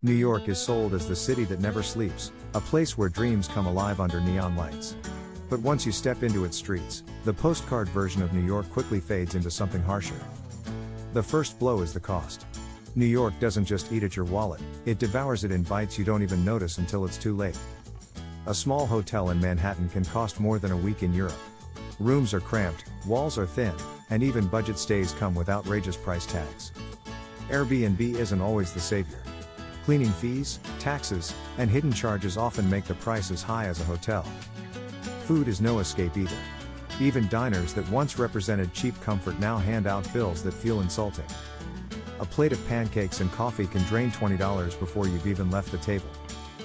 New York is sold as the city that never sleeps, a place where dreams come alive under neon lights. But once you step into its streets, the postcard version of New York quickly fades into something harsher. The first blow is the cost. New York doesn't just eat at your wallet, it devours it in bites you don't even notice until it's too late. A small hotel in Manhattan can cost more than a week in Europe. Rooms are cramped, walls are thin, and even budget stays come with outrageous price tags. Airbnb isn't always the savior. Cleaning fees, taxes, and hidden charges often make the price as high as a hotel. Food is no escape either. Even diners that once represented cheap comfort now hand out bills that feel insulting. A plate of pancakes and coffee can drain $20 before you've even left the table.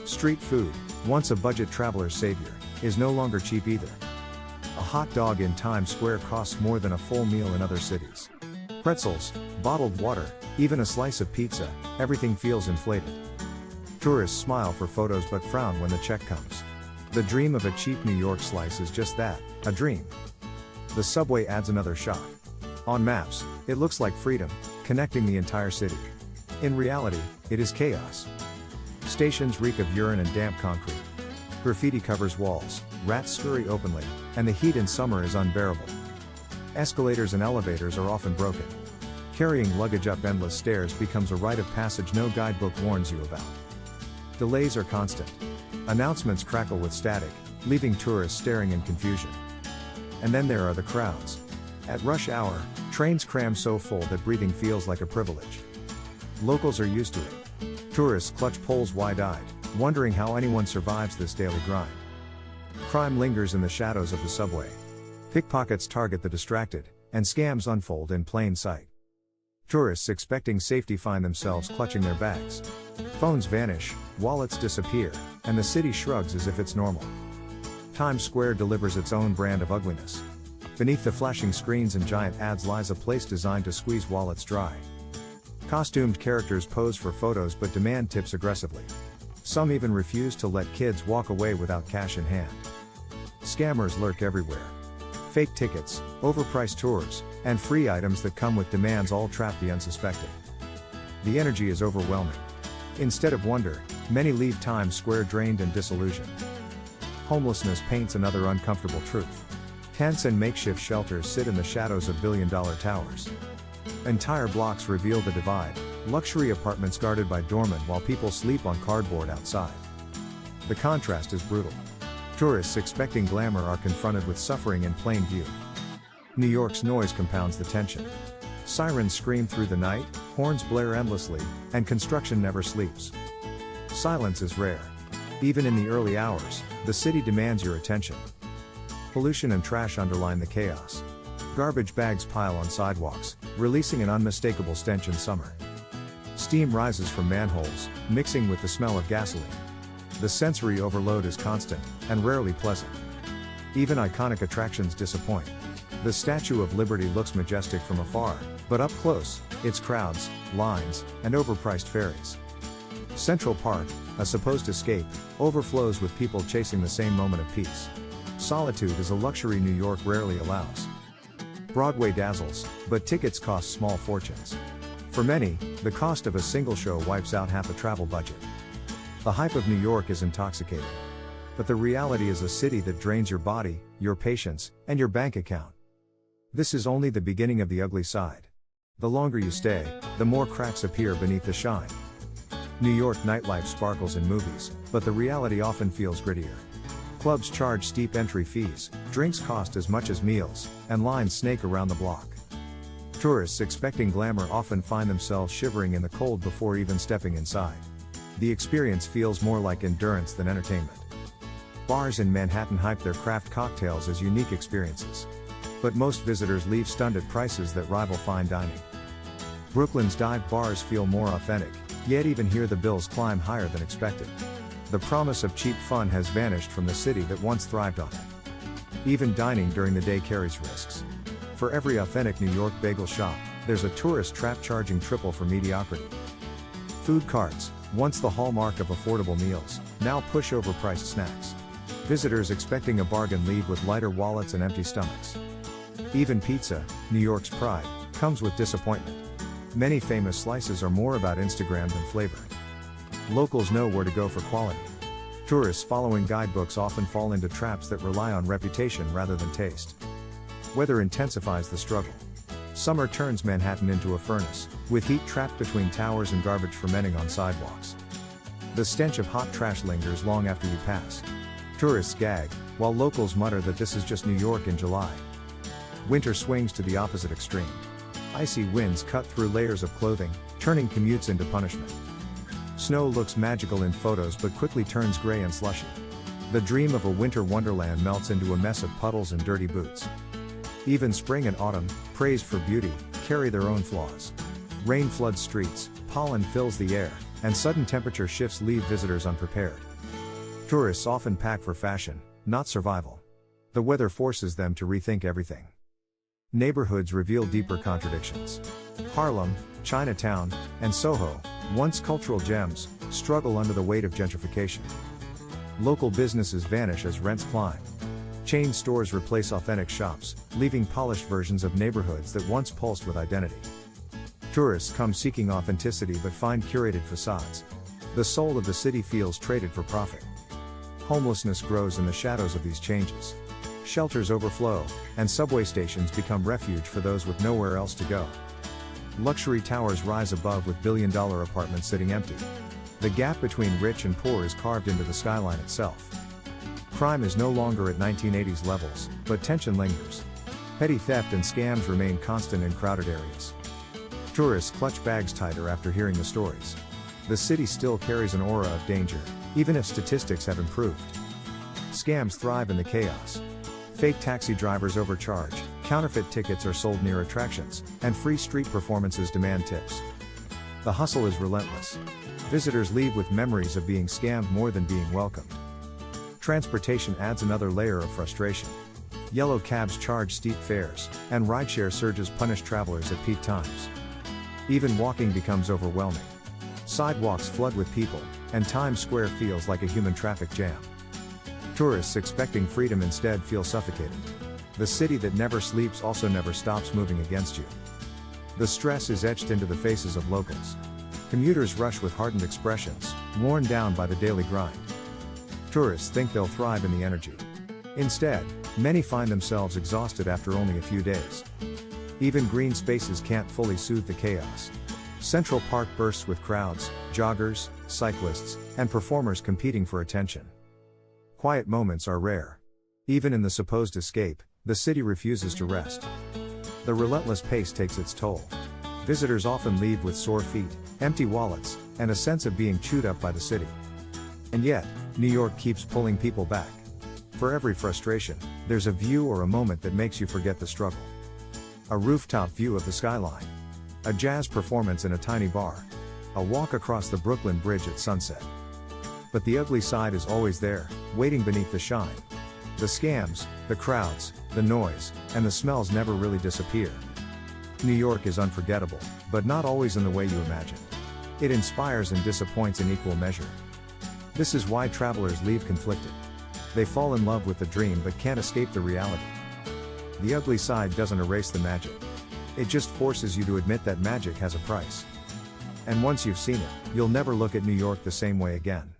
Street food, once a budget traveler's savior, is no longer cheap either. A hot dog in Times Square costs more than a full meal in other cities. Pretzels, bottled water, even a slice of pizza, everything feels inflated. Tourists smile for photos but frown when the check comes. The dream of a cheap New York slice is just that, a dream. The subway adds another shock. On maps, it looks like freedom, connecting the entire city. In reality, it is chaos. Stations reek of urine and damp concrete. Graffiti covers walls, rats scurry openly, and the heat in summer is unbearable. Escalators and elevators are often broken. Carrying luggage up endless stairs becomes a rite of passage no guidebook warns you about. Delays are constant. Announcements crackle with static, leaving tourists staring in confusion. And then there are the crowds. At rush hour, trains cram so full that breathing feels like a privilege. Locals are used to it. Tourists clutch poles wide-eyed, wondering how anyone survives this daily grind. Crime lingers in the shadows of the subway. Pickpockets target the distracted, and scams unfold in plain sight. Tourists expecting safety find themselves clutching their bags. Phones vanish, wallets disappear, and the city shrugs as if it's normal. Times Square delivers its own brand of ugliness. Beneath the flashing screens and giant ads lies a place designed to squeeze wallets dry. Costumed characters pose for photos but demand tips aggressively. Some even refuse to let kids walk away without cash in hand. Scammers lurk everywhere. Fake tickets, overpriced tours, and free items that come with demands all trap the unsuspecting. The energy is overwhelming. Instead of wonder, many leave Times Square drained and disillusioned. Homelessness paints another uncomfortable truth. Tents and makeshift shelters sit in the shadows of billion-dollar towers. Entire blocks reveal the divide, luxury apartments guarded by doormen while people sleep on cardboard outside. The contrast is brutal. Tourists expecting glamour are confronted with suffering in plain view. New York's noise compounds the tension. Sirens scream through the night, horns blare endlessly, and construction never sleeps. Silence is rare. Even in the early hours, the city demands your attention. Pollution and trash underline the chaos. Garbage bags pile on sidewalks, releasing an unmistakable stench in summer. Steam rises from manholes, mixing with the smell of gasoline. The sensory overload is constant, and rarely pleasant. Even iconic attractions disappoint. The Statue of Liberty looks majestic from afar, but up close, its crowds, lines, and overpriced ferries. Central Park, a supposed escape, overflows with people chasing the same moment of peace. Solitude is a luxury New York rarely allows. Broadway dazzles, but tickets cost small fortunes. For many, the cost of a single show wipes out half a travel budget. The hype of New York is intoxicating. But the reality is a city that drains your body, your patience, and your bank account. This is only the beginning of the ugly side. The longer you stay, the more cracks appear beneath the shine. New York nightlife sparkles in movies, but the reality often feels grittier. Clubs charge steep entry fees, drinks cost as much as meals, and lines snake around the block. Tourists expecting glamour often find themselves shivering in the cold before even stepping inside. The experience feels more like endurance than entertainment. Bars in Manhattan hype their craft cocktails as unique experiences. But most visitors leave stunned at prices that rival fine dining. Brooklyn's dive bars feel more authentic, yet even here the bills climb higher than expected. The promise of cheap fun has vanished from the city that once thrived on it. Even dining during the day carries risks. For every authentic New York bagel shop, there's a tourist trap charging triple for mediocrity. Food carts, once the hallmark of affordable meals, now push overpriced snacks. Visitors expecting a bargain leave with lighter wallets and empty stomachs. Even pizza, New York's pride, comes with disappointment. Many famous slices are more about Instagram than flavor. Locals know where to go for quality. Tourists following guidebooks often fall into traps that rely on reputation rather than taste. Weather intensifies the struggle. Summer turns Manhattan into a furnace, with heat trapped between towers and garbage fermenting on sidewalks. The stench of hot trash lingers long after you pass. Tourists gag, while locals mutter that this is just New York in July. Winter swings to the opposite extreme. Icy winds cut through layers of clothing, turning commutes into punishment. Snow looks magical in photos but quickly turns gray and slushy. The dream of a winter wonderland melts into a mess of puddles and dirty boots. Even spring and autumn, praised for beauty, carry their own flaws. Rain floods streets, pollen fills the air, and sudden temperature shifts leave visitors unprepared. Tourists often pack for fashion, not survival. The weather forces them to rethink everything. Neighborhoods reveal deeper contradictions. Harlem, Chinatown, and Soho, once cultural gems, struggle under the weight of gentrification. Local businesses vanish as rents climb. Chain stores replace authentic shops, leaving polished versions of neighborhoods that once pulsed with identity. Tourists come seeking authenticity but find curated facades. The soul of the city feels traded for profit. Homelessness grows in the shadows of these changes. Shelters overflow, and subway stations become refuge for those with nowhere else to go. Luxury towers rise above with billion-dollar apartments sitting empty. The gap between rich and poor is carved into the skyline itself. Crime is no longer at 1980s levels, but tension lingers. Petty theft and scams remain constant in crowded areas. Tourists clutch bags tighter after hearing the stories. The city still carries an aura of danger, even if statistics have improved. Scams thrive in the chaos. Fake taxi drivers overcharge, counterfeit tickets are sold near attractions, and free street performances demand tips. The hustle is relentless. Visitors leave with memories of being scammed more than being welcomed. Transportation adds another layer of frustration. Yellow cabs charge steep fares, and rideshare surges punish travelers at peak times. Even walking becomes overwhelming. Sidewalks flood with people, and Times Square feels like a human traffic jam. Tourists expecting freedom instead feel suffocated. The city that never sleeps also never stops moving against you. The stress is etched into the faces of locals. Commuters rush with hardened expressions, worn down by the daily grind. Tourists think they'll thrive in the energy. Instead, many find themselves exhausted after only a few days. Even green spaces can't fully soothe the chaos. Central Park bursts with crowds, joggers, cyclists, and performers competing for attention. Quiet moments are rare. Even in the supposed escape, the city refuses to rest. The relentless pace takes its toll. Visitors often leave with sore feet, empty wallets, and a sense of being chewed up by the city. And yet, New York keeps pulling people back. For every frustration, there's a view or a moment that makes you forget the struggle. A rooftop view of the skyline. A jazz performance in a tiny bar. A walk across the Brooklyn Bridge at sunset. But the ugly side is always there, waiting beneath the shine. The scams, the crowds, the noise, and the smells never really disappear. New York is unforgettable, but not always in the way you imagine. It inspires and disappoints in equal measure. This is why travelers leave conflicted. They fall in love with the dream but can't escape the reality. The ugly side doesn't erase the magic. It just forces you to admit that magic has a price. And once you've seen it, you'll never look at New York the same way again.